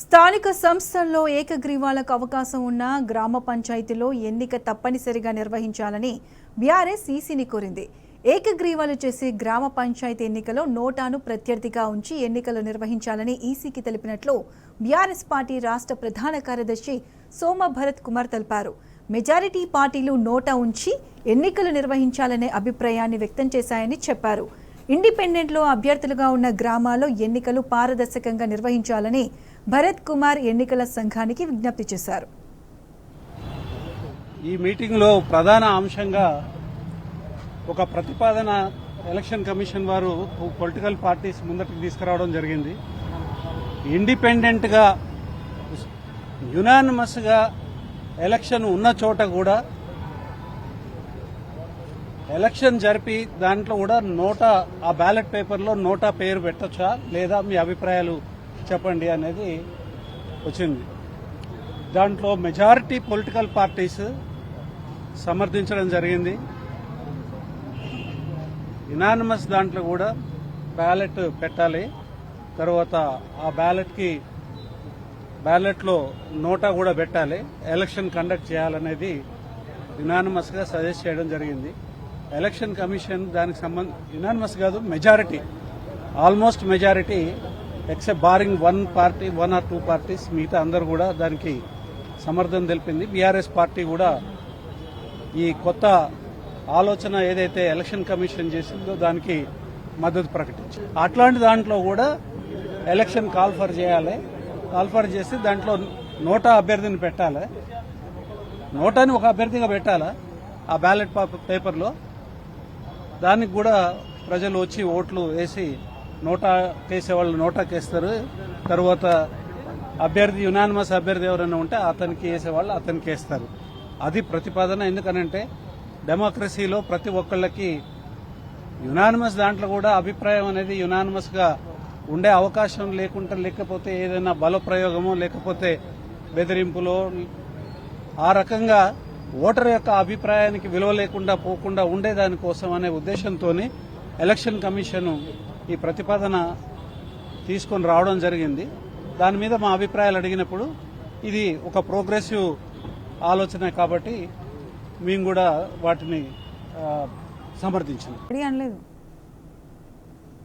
స్థానిక సంస్థల్లో ఏకగ్రీవాలకు అవకాశం ఉన్న గ్రామ పంచాయతీలో ఎన్నిక తప్పనిసరిగా నిర్వహించాలని బీఆర్ఎస్ ఈసీని కోరింది. ఏకగ్రీవాలు చేసే గ్రామ పంచాయతీ ఎన్నికలో నోటాను ప్రత్యర్థిగా ఉంచి ఎన్నికలు నిర్వహించాలని ఈసీకి తెలిపినట్లు బీఆర్ఎస్ పార్టీ రాష్ట్ర ప్రధాన కార్యదర్శి సోమ భరత్ కుమార్ తెలిపారు. మెజారిటీ పార్టీలు నోటా ఉంచి ఎన్నికలు నిర్వహించాలనే అభిప్రాయాన్ని వ్యక్తం చేశాయని చెప్పారు. ఇండిపెండెంట్లో అభ్యర్థులుగా ఉన్న గ్రామాల్లో ఎన్నికలు పారదర్శకంగా నిర్వహించాలని భరత్ కుమార్ ఎన్నికల సంఘానికి విజ్ఞప్తి చేశారు. ఈ మీటింగ్లో ప్రధాన అంశంగా ఒక ప్రతిపాదన ఎలక్షన్ కమిషన్ వారు పొలిటికల్ పార్టీస్ ముందటికి తీసుకురావడం జరిగింది. ఇండిపెండెంట్గా యునానిమస్గా ఎలక్షన్ ఉన్న చోట కూడా ఎలక్షన్ జరిపి దాంట్లో కూడా నోటా ఆ బ్యాలెట్ పేపర్లో నోటా పేరు పెట్టొచ్చా లేదా మీ అభిప్రాయాలు చెప్పండి అనేది వచ్చింది. దాంట్లో మెజారిటీ పొలిటికల్ పార్టీస్ సమర్థించడం జరిగింది. యునానిమస్ దాంట్లో కూడా బ్యాలెట్ పెట్టాలి, తర్వాత ఆ బ్యాలెట్లో నోటా కూడా పెట్టాలి, ఎలక్షన్ కండక్ట్ చేయాలనేది యునానిమస్గా సజెస్ట్ చేయడం జరిగింది. ఎలక్షన్ కమిషన్ దానికి యునానిమస్ కాదు, majority, almost majority except barring one or two parties మిగతా అందరూ కూడా దానికి సమర్థన తెలిపింది. బీఆర్ఎస్ పార్టీ కూడా ఈ కొత్త ఆలోచన ఏదైతే ఎలక్షన్ కమిషన్ చేసిందో దానికి మద్దతు ప్రకటించింది. అట్లాంటి దాంట్లో కూడా ఎలక్షన్ కాల్ఫర్ చేసి దాంట్లో నోటా అభ్యర్థిని పెట్టాలి, నోటాని ఒక అభ్యర్థిగా పెట్టాలా ఆ బ్యాలెట్ పేపర్లో. దానికి కూడా ప్రజలు వచ్చి ఓట్లు వేసి నోటా కేసేవాళ్ళు నోటాకేస్తారు. తర్వాత అభ్యర్థి యునానిమస్ అభ్యర్థి ఎవరైనా ఉంటే అతనికి వేసేవాళ్ళు అతనికి వేస్తారు. అది ప్రతిపాదన. ఎందుకనంటే డెమోక్రసీలో ప్రతి ఒక్కళ్ళకి యునానిమస్ దాంట్లో కూడా అభిప్రాయం అనేది యునానిమస్గా ఉండే అవకాశం లేకపోతే ఏదైనా బలప్రయోగమో లేకపోతే బెదిరింపులో ఆ రకంగా ఓటర్ యొక్క అభిప్రాయానికి విలువ లేకుండా పోకుండా ఉండేదానికోసం అనే ఉద్దేశంతో ఎలక్షన్ కమిషన్ ఈ ప్రతిపాదన తీసుకొని రావడం జరిగింది. దాని మీద మా అభిప్రాయాలు అడిగినప్పుడు ఇది ఒక ప్రోగ్రెసివ్ ఆలోచన కాబట్టి మేము కూడా వాటిని సమర్థించాం.